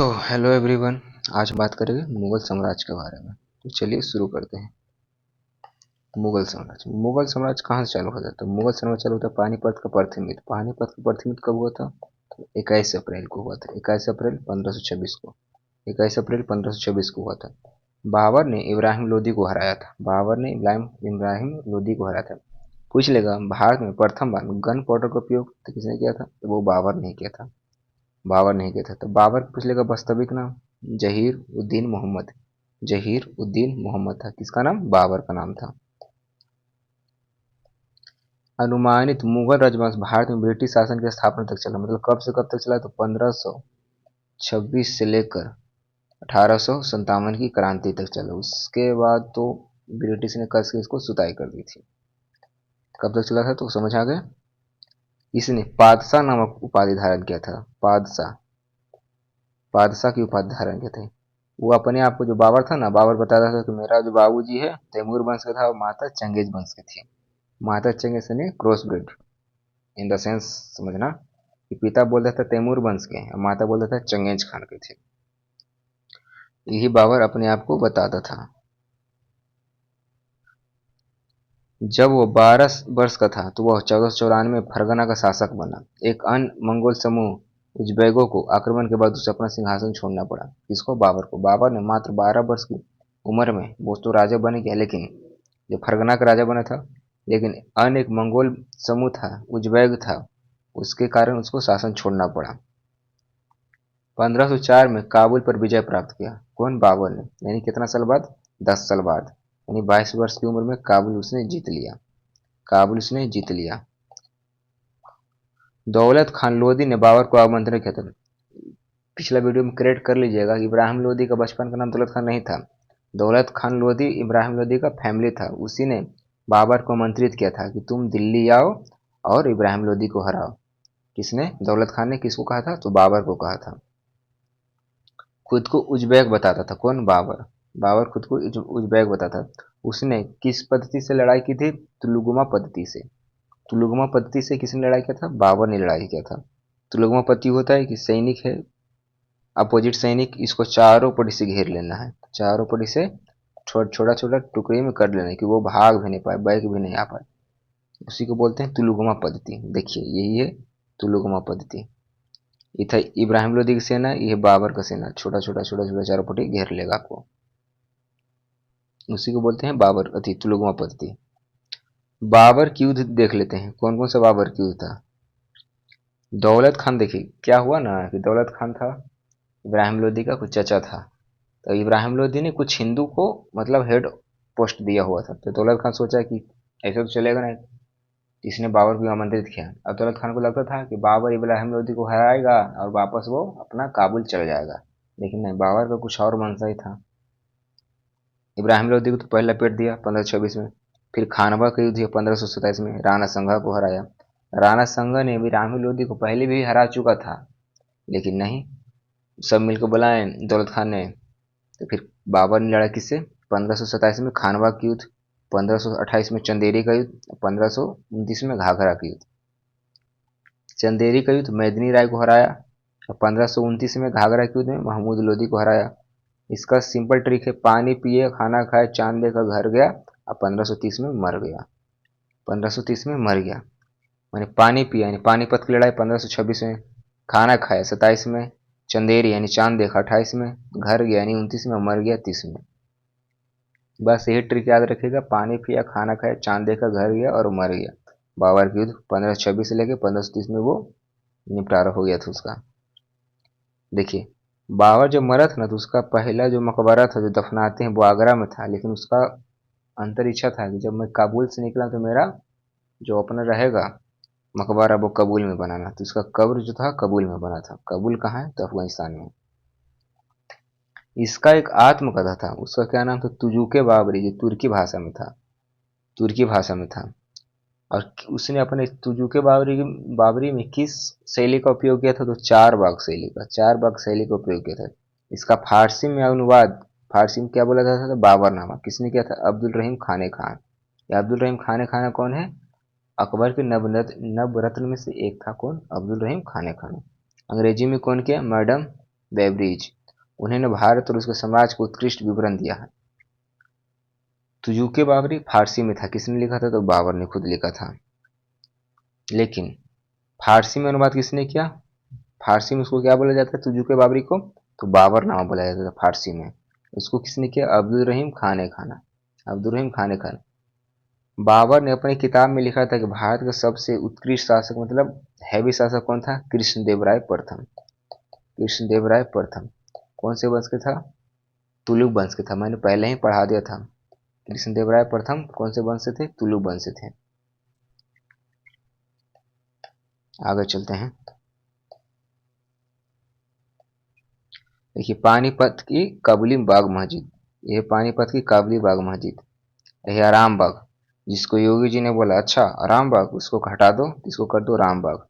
तो hello everyone. आज हम बात करेंगे मुगल साम्राज्य के बारे में। तो चलिए शुरू करते हैं। मुगल साम्राज्य कहाँ से चालू होता है? तो मुगल साम्राज्य चालू होता है पानीपत का प्रथम युद्ध। पानीपत का प्रथम युद्ध कब हुआ था? तो 21 अप्रैल को हुआ था। 21 अप्रैल 1526 को। 21 अप्रैल 1526 को हुआ था। बाबर ने इब्राहिम लोदी को हराया था। बाबर ने इब्राहिम लोदी को हराया था। पूछ लेगा भारत में प्रथम बार गन पाउडर का उपयोग तो किसने किया था? तो वो बाबर ने किया था। बाबर नहीं किया था। तो बाबर पूछ लेगा वास्तविक नाम? जहीर उद्दीन मोहम्मद। जहीर उद्दीन मोहम्मद था। किसका नाम? बाबर का नाम था। अनुमानित मुगल राजवंश भारत में ब्रिटिश शासन की स्थापना तक चला। मतलब कब से कब तक चला? तो 1526 से लेकर 1857 की क्रांति तक चला। उसके बाद तो ब्रिटिश ने कस के इसको सुताई कर दी थी। कब तक चला था तो समझ आ गया। इसने पादशाह नामक उपाधि धारण किया था। पादशाह पादशाह की उपाधि धारण किए थे। वो अपने आप को, जो बाबर था ना, बाबर बताता था कि मेरा जो बाबूजी है तैमूर वंश का था और माता चंगेज वंश की थी। माता चंगेज ने cross breed in the sense समझना कि पिता बोलता था तैमूर वंश के और माता बोलता था चंगेज खान के थे। यही बाबर अपने आप को बताता था। जब वो 12 वर्ष का था तो वह 1494 में फरगना का शासक बना। एक अन्य मंगोल समूह उज़्बेकों को आक्रमण के बाद उसे अपना सिंहासन छोड़ना पड़ा। किसको? बाबर को। बाबर ने मात्र 12 वर्ष की उम्र में वो तो राजा बन गया, लेकिन जो फरगना का राजा बना था, लेकिन अन्य एक मंगोल समूह था, उज़्बेक था, उसके कारण उसको शासन छोड़ना पड़ा। 1504 में काबुल पर विजय प्राप्त किया। कौन? बाबर ने। यानी कितना साल बाद? 10 साल बाद। यानी 22 वर्ष की उम्र में काबुल उसने जीत लिया। काबुल उसने जीत लिया। दौलत खान लोदी ने बाबर को आमंत्रण किया था। पिछला वीडियो में क्रेडिट कर लीजिएगा कि इब्राहिम लोदी का बचपन का नाम दौलत खान नहीं था। दौलत खान लोदी इब्राहिम लोदी का फैमिली था। उसी ने बाबर को आमंत्रित किया था कि तुम दिल्ली आओ और इब्राहिम लोदी को हराओ। किसने? दौलत खान ने किसको कहा था? तो बाबर को कहा था। खुद को उज़्बेक बताता था। कौन? बाबर। बाबर खुद को उज़्बेक बताता था। उसने किस पद्धति से लड़ाई की थी? तुलुगमा पद्धति से। तुलुगमा पद्धति से किसने लड़ाई किया था? बाबर ने लड़ाई किया था। तुलुगमा पद्धति होता है कि सैनिक है, अपोजिट सैनिक, इसको चारों पट्टी से घेर लेना है। चारों पट्टी से छोटा छोटा टुकड़े में कर लेना है कि वो भाग भी नहीं पाए, बैक भी नहीं आ पाए। उसी को बोलते हैं तुलुगमा पद्धति। देखिए यही है तुलुगमा पद्धति। ये था इब्राहिम लोदी की सेना, ये बाबर का सेना। छोटा छोटा छोटा छोटा चारों पट्टी घेर लेगा आपको। उसी को बोलते हैं बाबर अति तुलुगमा पद्धति। बाबर की युद्ध देख लेते हैं। कौन कौन सा बाबर की युद्ध था? दौलत खान। देखिए क्या हुआ ना कि दौलत खान था इब्राहिम लोदी का कुछ चचा था। तो इब्राहिम लोदी ने कुछ हिंदू को मतलब हेड पोस्ट दिया हुआ था। तो दौलत खान सोचा कि ऐसे तो चलेगा नहीं। इसने बाबर को आमंत्रित किया। अब दौलत खान को लगता था कि बाबर इब्राहिम लोदी को हराएगा और वापस वो अपना काबुल चल जाएगा, लेकिन नहीं, बाबर का कुछ और मंशा ही था। इब्राहिम लोदी को तो पहले लपेट दिया 1526 में। फिर खानवा का युद्ध 1527 में राणा संगा को हराया। राणा संगा ने इब्राहिम लोदी को पहले भी हरा चुका था, लेकिन नहीं, सब मिलकर बुलाए दौलत खान ने। तो फिर बाबर ने लड़ा किससे? 1527 में खानवा का युद्ध, 1528 में चंदेरी का युद्ध, 1529 में घाघरा का युद्ध। चंदेरी का युद्ध मेदिनी राय को हराया और 1529 में घाघरा के युद्ध में महमूद लोदी को हराया। इसका सिंपल ट्रिक है, पानी पिए, खाना खाए, चांद देखा, घर गया और 1530 में मर गया। 1530 में मर गया मैंने पानी पिया यानी पानीपत की लड़ाई 1526 में, खाना खाया 27 में, चंदेरी यानी चांद देखा 28 में, घर गया यानी 29 में, मर गया 30 में। बस यही ट्रिक याद रखिएगा, पानी पिया, खाना खाया, चांद देखा, घर गया और मर गया। बाबर की युद्ध 1526 से लेकर 1530 में वो निपटारा हो गया था उसका। देखिए बाबर जब मरा था ना तो उसका पहला जो मकबरा था जो दफनाते हैं वो आगरा में था, लेकिन उसका अंतर इच्छा था कि जब मैं काबुल से निकला तो मेरा जो अपना रहेगा मकबरा वो कबूल में बनाना। तो उसका कब्र जो था कबूल में बना था। कबूल कहाँ है? तो अफगानिस्तान में। इसका एक आत्मकथा था, उसका क्या नाम था? तुजुके बाबरी, जो तुर्की भाषा में था। तुर्की भाषा में था। और उसने अपने तुजुके बाबरी में किस शैली का उपयोग किया था? तो चार बाग शैली का। चार बाग शैली का उपयोग किया था। इसका फारसी में अनुवाद, फारसी में क्या बोला जाता था? बाबरनामा। किसने किया था? अब्दुल रहीम खाने खान। या अब्दुल रहीम खाने खान कौन है? अकबर के नवरत्न में से एक था। कौन? अब्दुल रहीम खाने खान। अंग्रेजी में कौन किया? मैडम बेवरेज, उन्होंने भारत और उसके साम्राज्य को उत्कृष्ट विवरण दिया है। तुजुके बाबरी फारसी में था, किसने लिखा था? तो बाबर ने खुद लिखा था। लेकिन फारसी में अनुवाद किसने किया? फारसी में उसको क्या बोला जाता है तुजुके बाबरी को? तो बाबरनामा बोला जाता था फारसी में। उसको किसने किया? अब्दुल रहीम खान ए खाना। अब्दुल रहीम खान ए खान। बाबर ने अपनी किताब में लिखा था कि भारत का सबसे उत्कृष्ट शासक मतलब हैवी शासक कौन था? कृष्णदेवराय प्रथम। कृष्णदेवराय प्रथम कौन से वंश के था? तुलुक वंश के था। मैंने पहले ही पढ़ा दिया था। कृष्णदेवराय प्रथम कौन से वंश से थे? तुलुक वंश से थे। आगे चलते हैं। देखिए पानीपत की काबुली बाग मस्जिद, यह पानीपत की काबुली बाग मस्जिद, यह आराम बाग, जिसको योगी जी ने बोला अच्छा आराम बाग उसको हटा दो, इसको कर दो राम बाग।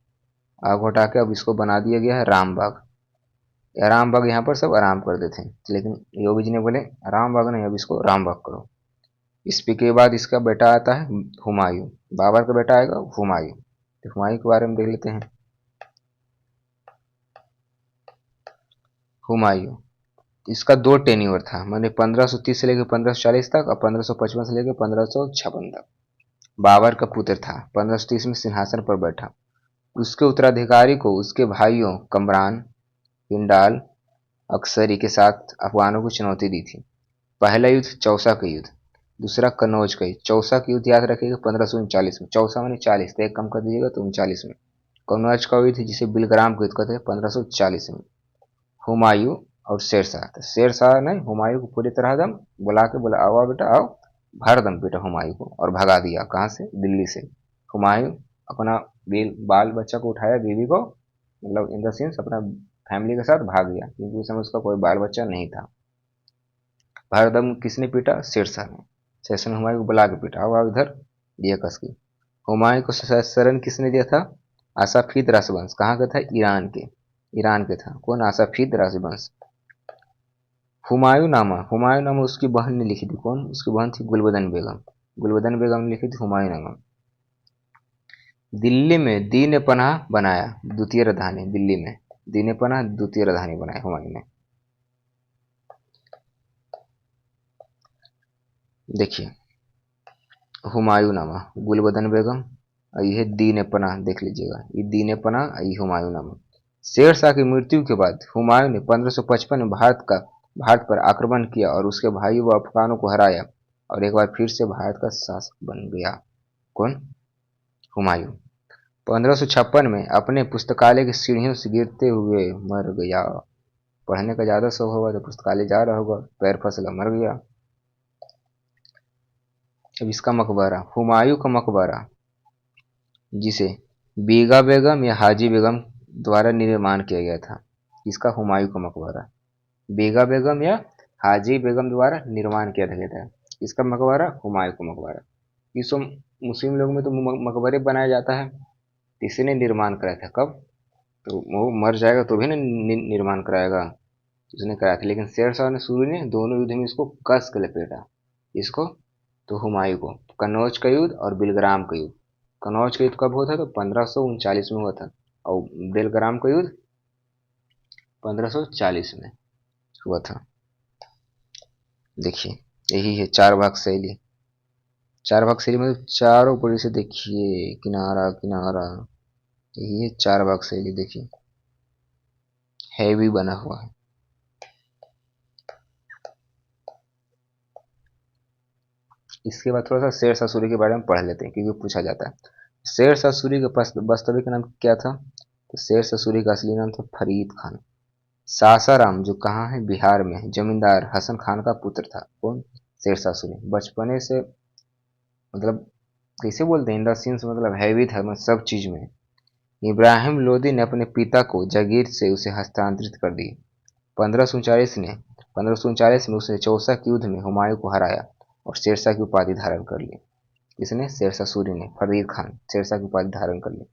आग हटा के अब इसको बना दिया गया है राम बाग। आराम बाग यहाँ पर सब आराम करते थे, लेकिन योगी जी ने बोले आराम बाग नहीं, अब इसको राम बाग करो। इस के बाद इसका बेटा आता है हुमायूं। बाबर का बेटा आएगा हुमायूं। तो हुमायूं के बारे में देख लेते हैं। हुमायूं, इसका दो टेन्योर था, मैंने 1530 से लेकर 1540 तक और 1555 से लेकर 1556 तक। बाबर का पुत्र था, 1530 में सिंहासन पर बैठा। उसके उत्तराधिकारी को उसके भाइयों कमरान, हिंडाल, अक्सरी के साथ अफगानों को चुनौती दी थी। पहला युद्ध चौसा का युद्ध, दूसरा कन्नौज का युद्ध। चौसा का युद्ध याद रखिएगा 1539 में, चौसा मैंने 40 तो एक कम कर दीजिएगा तो 39 में। कन्नौज का युद्ध जिसे बिलग्राम का युद्ध कहते हैं 1540 में। हुमायूं और शेरशाह, तो शेरशाह ने हुमायूं को पूरी तरह दम बुला के बोला आओ बेटा आओ, भर दम बेटा हुमायूं को, और भगा दिया कहाँ से? दिल्ली से। हुमायूं अपना बाल बच्चा को उठाया, बीवी को, मतलब इन द सेंस अपना फैमिली के साथ भाग गया, क्योंकि उस समय उसका कोई बाल बच्चा नहीं था। भर दम किसने पीटा? शेरशाह ने। शेरशाह ने हुमायूं को बुला के पीटा, आओ आओ इधर, दिया कस की। हुमायूं को शरण किसने दिया था? आसाफीद राजवंश, कहाँ का था? ईरान के। ईरान के था कौन? आसाफीद राजवंश। हुमायूं नामा उसकी बहन ने लिखी थी। कौन? उसकी बहन थी गुलबदन बेगम। गुलबदन बेगम ने लिखी थी हुमायूं नामा। दिल्ली में दीन पनाह बनाया द्वितीय राजधानी, दिल्ली में दीन पनाह द्वितीय राजधानी बनाया हुमायूं ने। देखिए हुमायूं नामा, गुलबदन बेगम, और ये दीन पनाह, देख लीजिएगा ये दीन पनाह, ये हुमायूं नामा। शेर शाह की मृत्यु के बाद हुमायूं ने 1555 में भारत पर आक्रमण किया और उसके भाइयों व अफगानों को हराया और एक बार फिर से भारत का शासक बन गया। कौन? हुमायूं। 1556 में अपने पुस्तकालय की सीढ़ियों से गिरते हुए मर गया। पढ़ने का ज्यादा शौक होगा तो पुस्तकालय जा रहा होगा, पैर फिसला मर गया। अब इसका मकबरा, हुमायूं का मकबरा, जिसे बीगा बेगम या हाजी बेगम द्वारा निर्माण किया गया था। इसका हुमायूं का मकबरा बीगा बेगम या हाजी बेगम द्वारा निर्माण किया गया था। इसका मकबरा हुमायूं का मकबरा। इसको मुस्लिम लोगों में तो मकबरे बनाया जाता है, इसी ने निर्माण कराया था। कब? तो वो मर जाएगा तो भी ना निर्माण कराएगा, उसने कराया था। लेकिन शेर शाह ने सूरी ने दोनों युद्ध में इसको कस के लपेटा। इसको तो हुमायूं को। कन्नौज का युद्ध और बिलग्राम का युद्ध। कन्नौज का युद्ध कब हुआ था? तो 1539 में हुआ था, और बेलग्राम का युद्ध 1540 में हुआ था। देखिए यही है चार भाग शैली। चार भाग शैली मतलब चारों पड़ी से देखिए, किनारा किनारा, यही है चार भाग शैली। देखिए हैवी बना हुआ है। इसके बाद थोड़ा सा शेर शाह सूरी के बारे में पढ़ लेते हैं, क्योंकि पूछा जाता है। शेर शाह सूरी का वास्तविक नाम क्या था? तो शेर शाह सूरी का असली नाम था फरीद खान। सासाराम जो कहाँ है? बिहार में, जमींदार हसन खान का पुत्र था। कौन? शेर शाह सूरी। बचपने से मतलब कैसे बोलते हैं, इन द सेंस मतलब हैवी था, मतलब सब चीज में। इब्राहिम लोदी ने अपने पिता को जागीर से उसे हस्तांतरित कर दी। 1539 में उसने चौसा के युद्ध में हुमायूं को हराया और शेरशाह की उपाधि धारण कर ली। इसने शेरशाह सूरी ने, फरीद खान, शेरशाह की उपाधि धारण कर ली।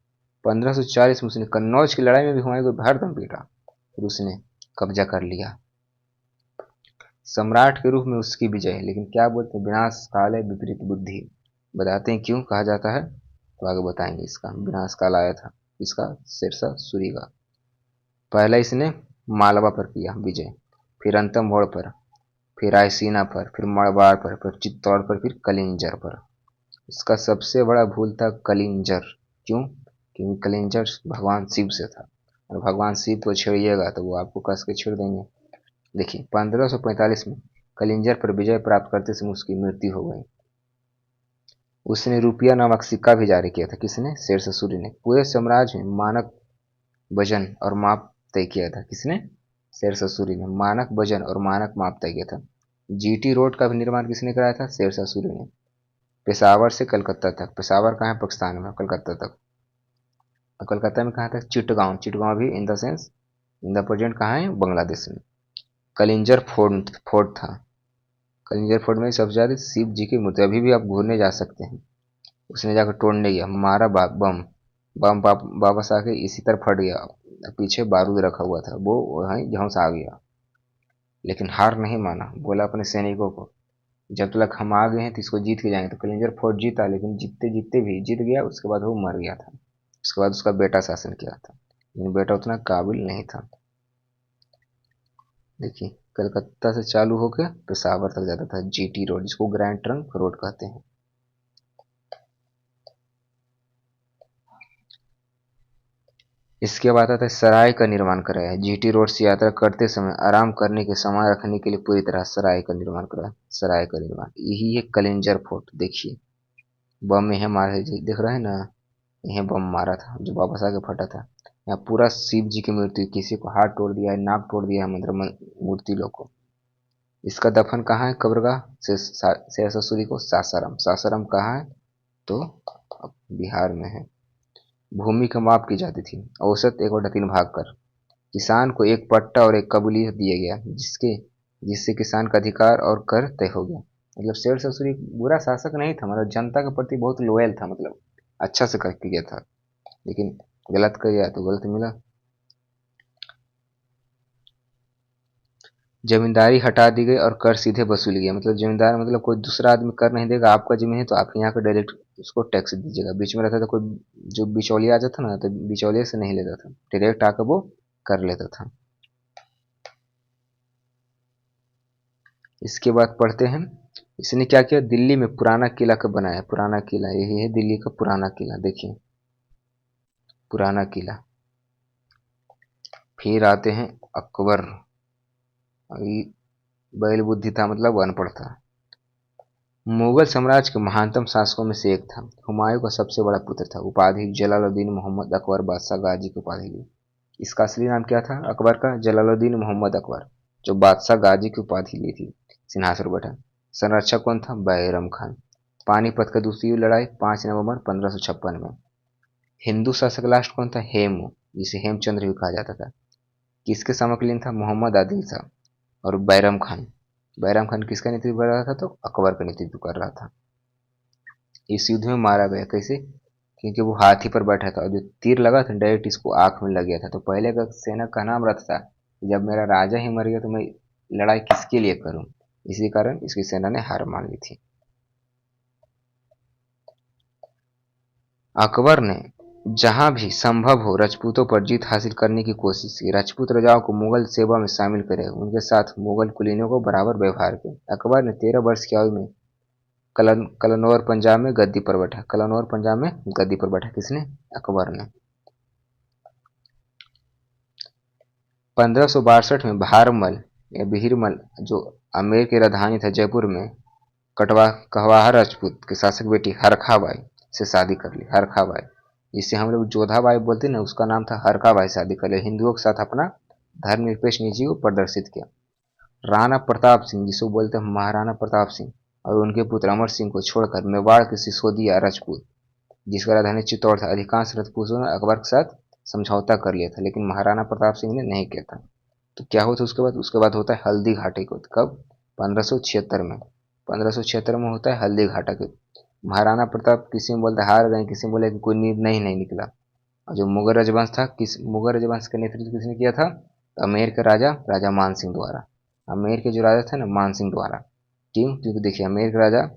1540 में उसने कन्नौज की लड़ाई में भी हुमायूं को भरदम पीटा, फिर उसने कब्जा कर लिया। सम्राट के रूप में उसकी विजय, लेकिन क्या बोलते हैं, विनाश काल है विपरीत बुद्धि। बताते हैं क्यों कहा जाता है, तो आगे बताएंगे। इसका विनाश काल आया था, इसका शेरशाह सूरी का। पहला इसने मालवा पर किया विजय, फिर रणथंभौर पर, फिर रायसीना पर, फिर मड़वाड़ पर, फिर चित्तौड़ पर, फिर कलिंजर पर। इसका सबसे बड़ा भूल था कलिंजर। क्यों? क्योंकि कलिंजर भगवान शिव से था, और भगवान शिव को छेड़िएगा तो वो आपको कस के छेड़ देंगे। देखिए 1545 में कलिंजर पर विजय प्राप्त करते समय उसकी मृत्यु हो गई। उसने रुपया नामक सिक्का भी जारी किया था। किसने? शेरशाह सूरी ने। पूरे साम्राज्य में मानक वजन और माप तय किया था। किसने? शेरशाह सूरी ने। मानक वजन और मानक माप तय किया था। जीटी रोड का भी निर्माण किसने कराया था? शेरशाह सूरी ने। पेशावर से कलकत्ता तक, पेशावर कहाँ है? पाकिस्तान में, कलकत्ता तक। और कलकत्ता में कहाँ तक? चिटगांव, चिटगांव भी in the sense in the present कहाँ है? बांग्लादेश में। कलिंजर फोर्ट फोर्ट था। कलिंजर फोर्ट में सबसे ज्यादा शिव जी की मूर्ति, अभी भी आप घूरने जा सकते हैं। उसने जाकर तोड़ने गया, मारा बम, बम वापस आके इसी तरह फट गया, पीछे बारूद रखा हुआ था, वो वहीं झौंस आ गया। लेकिन हार नहीं माना, बोला अपने सैनिकों को जब तक हम आ गए हैं तो इसको जीत के जाएंगे। तो कलिंजर फोर्ट जीता, लेकिन जीतते जीतते भी जीत गया। उसके बाद वो मर गया था। उसके बाद उसका बेटा शासन किया था, लेकिन बेटा उतना काबिल नहीं था। देखिए कलकत्ता से चालू होकर पेशावर तक जाता था जीटी रोड, जिसको ग्रैंड ट्रंक रोड कहते हैं। इसके बाद आता है सराय का निर्माण कराया। जीटी रोड से यात्रा करते समय आराम करने के सामान रखने के लिए पूरी तरह सराय का निर्माण कराया। सराय का निर्माण, यही है कलिंजर फोर्ट। देखिए बम यह मारे देख रहे हैं ना, यह बम मारा था जो वापस आके फटा था। यहाँ पूरा शिव जी की मूर्ति, किसी को हाथ तोड़ दिया है, नाक तोड़ दिया है, मतलब मूर्ति लोग को। इसका दफन कहाँ है? कब्रगाह शेरशाह सूरी को सासाराम। सासाराम कहाँ है? तो बिहार में है। भूमि का माप की जाती थी औसत 1/3 भाग कर। किसान को एक पट्टा और एक कबूलियत दिया गया, जिससे किसान का अधिकार और कर तय हो गया। मतलब शेरशाह सूरी बुरा शासक नहीं था, मतलब जनता के प्रति बहुत लोयल था, मतलब अच्छा से कर किया था। लेकिन गलत किया तो गलत मिला। जमींदारी हटा दी गई और कर सीधे वसूल गया। मतलब जमींदार मतलब कोई दूसरा आदमी कर नहीं देगा, आपका जमीन है तो आप यहाँ पे डायरेक्ट उसको टैक्स दीजिएगा। बीच में रहता था कोई, जो बिचौलिया आ जाता ना, तो बिचौलिए से नहीं लेता था, डायरेक्ट आकर वो कर लेता था। इसके बाद पढ़ते हैं इसने क्या किया। दिल्ली में पुराना किला का बनाया। पुराना किला यही है, दिल्ली का पुराना किला। देखिए पुराना किला। फिर आते हैं अकबर। अभी बैल बुद्धि था, मतलब अनपढ़ था। मुगल साम्राज्य के महानतम शासकों में से एक था। हुमायूं का सबसे बड़ा पुत्र था। उपाधि जलालुद्दीन मोहम्मद अकबर, बादशाह गाजी की उपाधि ली। इसका असली नाम क्या था अकबर का? जलालुद्दीन मोहम्मद अकबर, जो बादशाह गाजी की उपाधि ली थी। सिंहासन पर बैठा। संरक्षक कौन था? बैरम खान। पानीपत का दूसरी लड़ाई 5 नवंबर 1556 में। हिंदू शासक लास्ट कौन था? हेमू, जिसे हेमचंद्र भी कहा जाता था। किसके समकालीन था? मोहम्मद आदिल शाह। और बैरम खान, बैरम खान किसका नेतृत्व कर रहा था? तो अकबर का नेतृत्व कर रहा था। इस युद्ध में मारा गया। कैसे? क्योंकि वो हाथी पर बैठा था और जो तीर लगा था डायरेक्ट इसको आंख में लग गया था। तो पहले का सेना का नाम रहता था, जब मेरा राजा ही मर गया तो मैं लड़ाई किसके लिए करूं। इसी कारण इसकी सेना ने हार मान ली थी। अकबर ने जहां भी संभव हो राजपूतों पर जीत हासिल करने की कोशिश की। राजपूत राजाओं को मुगल सेवा में शामिल करे, उनके साथ मुगल कुलीनों को बराबर व्यवहार किया। अकबर ने 13 वर्ष की आयु में कलनौर पंजाब में गद्दी पर बैठा। कलनौर पंजाब में गद्दी पर बैठा। किसने? अकबर ने। 1562 में भारमल या बिहिरमल, जो आमेर की राजधानी था जयपुर में, कटवा कहवाहा राजपूत के शासक बेटी हरखाबाई से शादी कर ली। हरखाबाई, जिसे हम लोग जोधाबाई बोलते हैं ना, उसका नाम था हरखाबाई। शादी कर लिया, हिंदुओं के साथ अपना धर्मनिरपेक्ष नीति को प्रदर्शित किया। राणा प्रताप सिंह, जिसको बोलते हैं महाराणा प्रताप सिंह, और उनके पुत्र अमर सिंह को छोड़कर मेवाड़ के सिसोदिया राजपूत, जिसका राजधानी चित्तौड़ था, अधिकांश राजपूतों ने अकबर के साथ समझौता कर लिया था, लेकिन महाराणा प्रताप सिंह ने नहीं किया था। तो क्या होता है उसके बाद? उसके बाद होता है हल्दी घाटी को। कब? 1576 में। 1576 में होता है हल्दी घाटा के। महाराणा प्रताप किसी में बोलते हार गए, किसी में बोले कि कोई निर्णय ही नहीं निकला। और जो मुगल राजवंश था, किस मुगल राजवंश का नेतृत्व किसने किया था? तो अमेर के राजा राजा मान सिंह द्वारा। अमेर के जो राजा थे ना, मान सिंह द्वारा। क्यों? क्योंकि देखिए अमेर के राजा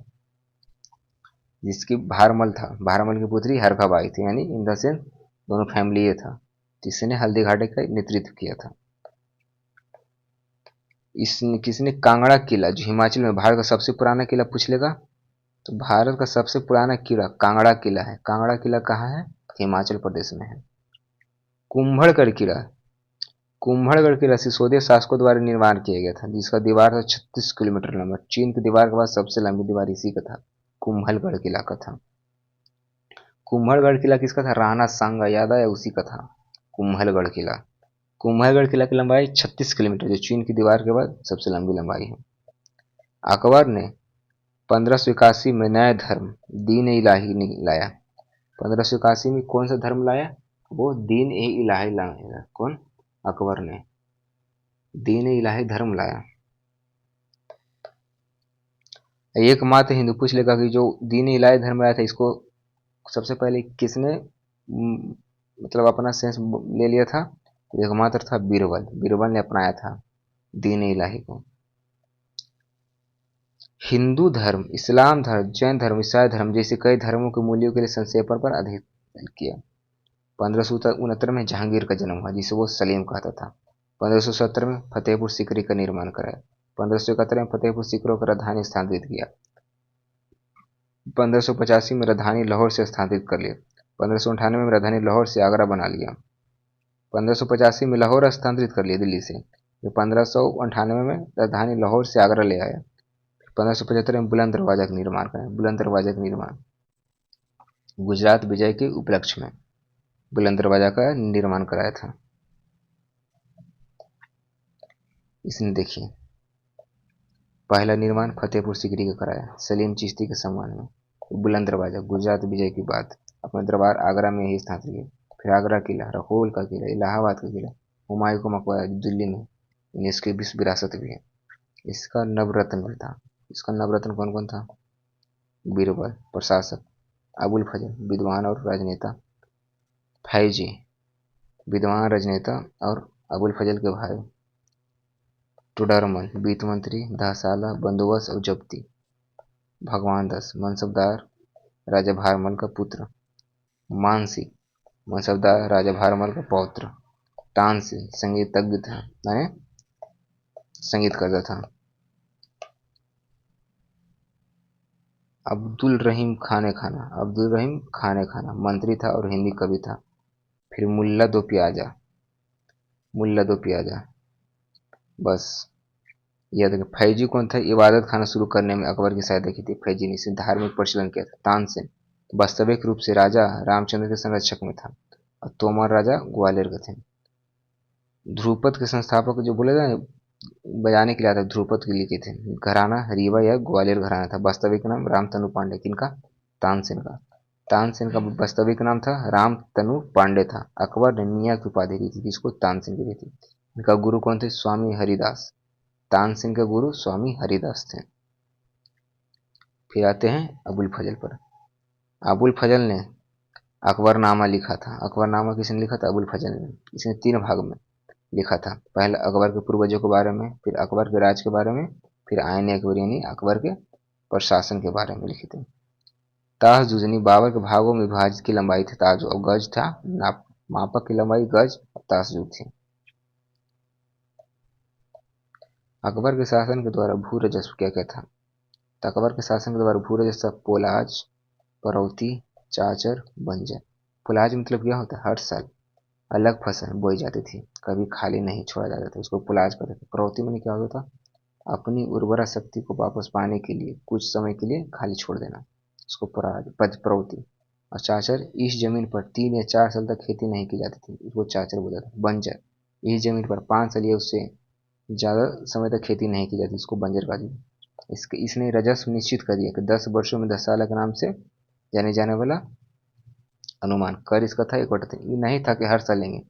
जिसकी भारमल था, भारमल की पुत्री हरखाबाई थी, यानी इन द सेंस दोनों फैमिली ये था, जिसने हल्दी घाटी का नेतृत्व किया था। किसने कांगड़ा किला जो हिमाचल में, भारत का सबसे पुराना किला पूछ लेगा तो भारत का सबसे पुराना किला कांगड़ा किला है। कांगड़ा किला कहाँ है? हिमाचल प्रदेश में है। कुंभलगढ़ किला, कुंभलगढ़ किला सिसोदिया शासकों द्वारा निर्माण किया गया था, जिसका दीवार था 36 किलोमीटर लंबा। चीन की दीवार के बाद सबसे लंबी दीवार इसी का था, कुंभलगढ़ किला का था। कुंभलगढ़ किला किसका था? राणा सांगा, याद आया, उसी का था कुंभलगढ़ किला। कुंभलगढ़ किला की लंबाई 36 किलोमीटर, जो चीन की दीवार के बाद सबसे लंबी लंबाई है। अकबर ने 1581 में नया धर्म दीन ए इलाही लाया। 1581 में कौन सा धर्म लाया? वो दीन ए इलाही लाया। कौन? अकबर ने दीन ए इलाही धर्म लाया। एकमात्र हिंदू, पूछ लेगा कि जो दीन ए इलाही धर्म लाया था, इसको सबसे पहले किसने मतलब अपना सेंस ले लिया था? एकमात्र था बीरबल। बीरबल ने अपनाया था दीन ए इलाही को। हिंदू धर्म, इस्लाम धर्म, जैन धर्म, ईसाई धर्म जैसे कई धर्मों के मूल्यों के लिए संक्षेपण पर अध्ययन किया। 1569 में जहांगीर का जन्म हुआ, जिसे वो सलीम कहता था। 1570 में फतेहपुर सीकरी का निर्माण कराया। 1571 में फतेहपुर सीकरी को राजधानी स्थानांतरित किया। 1585 में राजधानी लाहौर से स्थानांतरित कर लिया। 1598 में राजधानी लाहौर से आगरा बना लिया। 1585 में लाहौर स्थानांतरित कर लिया दिल्ली से। फिर 1598 में राजधानी लाहौर से आगरा ले आया। 1575 में बुलंद दरवाजा का निर्माण कराया। बुलंद दरवाजा का निर्माण गुजरात विजय के उपलक्ष्य में बुलंद दरवाजा का निर्माण कराया था इसने। देखिए, पहला निर्माण फतेहपुर सीकरी का कराया सलीम चिश्ती के सम्मान में। बुलंद दरवाजा गुजरात विजय के बाद अपना दरबार आगरा में ही स्थापित किया। फिर आगरा किला, रखोल का किला, इलाहाबाद का किला, हुमायूं का मकबरा दिल्ली में, इसकी विश्व विरासत भी है। इसका नवरत्न भी था। इसका नवरत्न कौन कौन था? बीरबल प्रशासक, अबुल फजल विद्वान और राजनेता, फैजी विद्वान राजनेता और अबुल फजल के भाई, टोडरमल वित्त मंत्री, दासाला बंदोबस्त और जब्ती, भगवान दास मनसबदार राजा भारमल का पुत्र, मानसिंह मनसबदार राजा भारमल का पौत्र, तानसेन संगीतज्ञ था, यानी संगीत करता था। अब्दुल रहीम खाने खाना मंत्री था और हिंदी कवि था। फिर मुल्ला दो प्याजा, बस याद रखें। फैजी कौन था? इबादत खाना शुरू करने में अकबर की सहायता की थी। फैजी ने इसे धार्मिक प्रचलन किया था। तानसेन वास्तविक रूप से राजा रामचंद्र के संरक्षक में था और तोमर राजा ग्वालियर के थे। ध्रुपद के संस्थापक जो बोले ना, बजाने के लिए आता, ध्रुपद के लिखे थे। घराना रीवा या ग्वालियर घराना था। वास्तविक नाम रामतनु पांडे, किनका? तानसेन का। तानसेन का वास्तविक नाम था रामतनु पांडे था। अकबर ने मियाँ की उपाधि दी थी, किसको? तानसेन की दी थी। इनका गुरु कौन थे? स्वामी हरिदास। तानसेन के गुरु स्वामी हरिदास थे। फिर आते हैं अबुल फजल पर। अबुल फजल ने अकबरनामा लिखा था। अकबरनामा किसने लिखा था? अबुल फजल ने। इसने 3 भाग में लिखा था। पहले अकबर के पूर्वजों के बारे में, फिर अकबर के राज के बारे में, फिर आयन अकबर यानी अकबर के प्रशासन के बारे में लिखे थे। तासजुजनी बाबर के भागों में विभाजित की लंबाई थी ताज और गज था मापक की लंबाई गज और तासजुद थी। अकबर के शासन के द्वारा भू राजस्व क्या क्या था? तो अकबर के शासन के द्वारा भू राजस्व पोलाज, परौती, चाचर, बंजर। पोलाज मतलब क्या होता है? हर साल अलग फसल बोई जाती थी, कभी खाली नहीं छोड़ा जाता था, उसको पुलाज करते थे। परौती में क्या होता था? अपनी उर्वरा शक्ति को वापस पाने के लिए कुछ समय के लिए खाली छोड़ देना, उसको परौती। और चाचर, इस जमीन पर 3 या 4 साल तक खेती नहीं की जाती थी, उसको चाचर बोला था। बंजर, इस जमीन पर 5 साल या उससे ज़्यादा समय तक खेती नहीं की जाती, इसको बंजर कहा जाता। इसने राजस्व निश्चित कर दिया कि 10 वर्षों में 10 साल के नाम से जाने जाने वाला अनुमान कर इसका था 1/3। ये नहीं था कि हर साल लेंगे,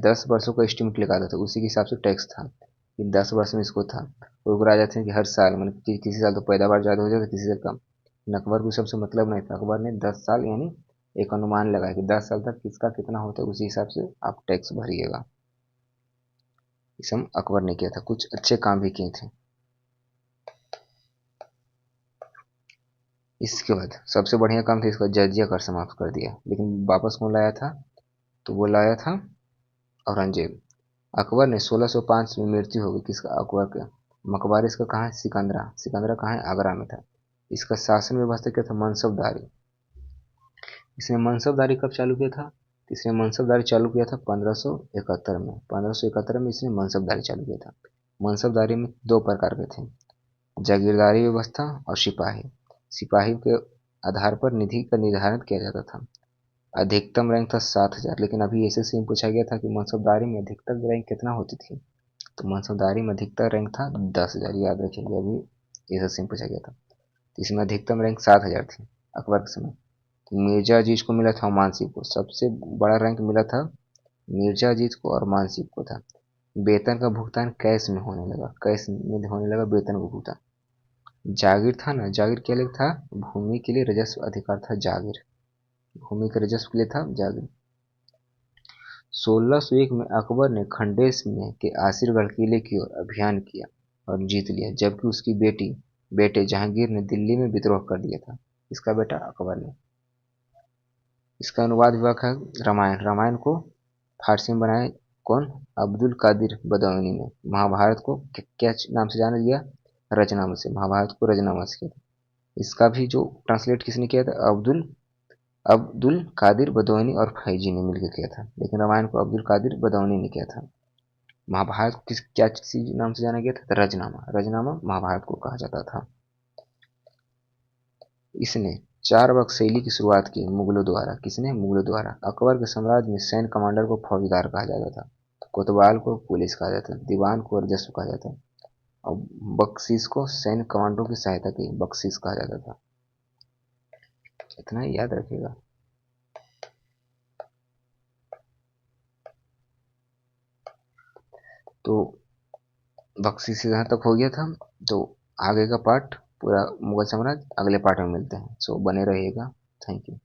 10 वर्षों का एस्टिमेट लगाता था, उसी के हिसाब से टैक्स था कि 10 वर्ष में इसको था। कोई राजा थे कि हर साल, मतलब किसी साल तो पैदावार ज़्यादा हो जाता, किसी साल कम। अकबर को सबसे मतलब नहीं था। अकबर ने 10 साल यानी एक अनुमान लगाया कि 10 साल तक किसका कितना होता है, उसी हिसाब से आप टैक्स भरिएगा। इसे हम अकबर ने किया था, कुछ अच्छे काम भी किए थे। इसके बाद सबसे बढ़िया काम था इसका, जजिया कर समाप्त कर दिया। लेकिन वापस कौन लाया था? तो वो लाया था औरंगजेब। अकबर ने 1605 में मृत्यु हो गई, किसका? अकबर के। मकबरा इसका कहाँ है? सिकंदरा। सिकंदरा कहाँ है? आगरा में था। इसका शासन व्यवस्था क्या था? मनसबदारी। इसने मनसबदारी कब चालू किया था? इसने मनसबदारी चालू किया था 1571 में। 1571 में इसने मनसबदारी चालू किया था। मनसबदारी में दो प्रकार के थे, जागीरदारी व्यवस्था और सिपाही। सिपाही के आधार पर निधि का निर्धारण किया जाता था। अधिकतम रैंक था 7,000, लेकिन अभी एसएससी में पूछा गया था कि मनसबदारी में अधिकतम रैंक कितना होती थी, तो मनसबदारी में अधिकतम रैंक था 10,000। याद रखिएगा, अभी एसएससी में पूछा गया था। तो इसमें अधिकतम रैंक 7,000 थी अकबर के समय। तो मिर्जा अजीज को मिला था, मानसिब को सबसे बड़ा रैंक मिला था, मिर्जा अजीज को और मानसिब को था। वेतन का भुगतान कैश में होने लगा, कैश में होने लगा वेतन का भुगतान। जागीर था ना, जागीर के लिए था, भूमि के लिए राजस्व अधिकार था जागीर, भूमि के राजस्व के लिए था जागीर। 1601 में अकबर ने खंडेश में के आसिरगढ़ किले की ओर अभियान किया और जीत लिया, जबकि उसकी बेटे जहांगीर ने दिल्ली में विद्रोह कर दिया था। इसका बेटा अकबर ने। इसका अनुवाद हुआ है रामायण। रामायण को फारसी में बनाया कौन? अब्दुल कादिर बदौनी ने। महाभारत को क्या नाम से जाना गया? रचनामा से। महाभारत को रचनामा से किया था। इसका भी जो ट्रांसलेट किसने किया था? अब्दुल अब्दुल कादिर बदौनी और फैजी ने मिलकर किया था, लेकिन रामायण को अब्दुल कादिर बदौनी ने किया था। महाभारत को किस नाम से जाना गया था? रचनामा। रचनामा महाभारत को कहा जाता था। इसने चारबाग शैली की शुरुआत की मुगलों द्वारा। किसने? मुगलों द्वारा। अकबर के साम्राज्य में सैन्य कमांडर को फौजदार कहा जाता था, कोतवाल को पुलिस कहा जाता था, दीवान को राजस्व कहा जाता और बख्शीश को सैन्य कमांडरों की सहायता की बख्शीश कहा जाता था। इतना ही याद रखिएगा। तो बख्शीश यहाँ तक हो गया था। तो आगे का पार्ट पूरा मुगल साम्राज्य अगले पार्ट में मिलते हैं। सो बने रहिएगा। Thank you.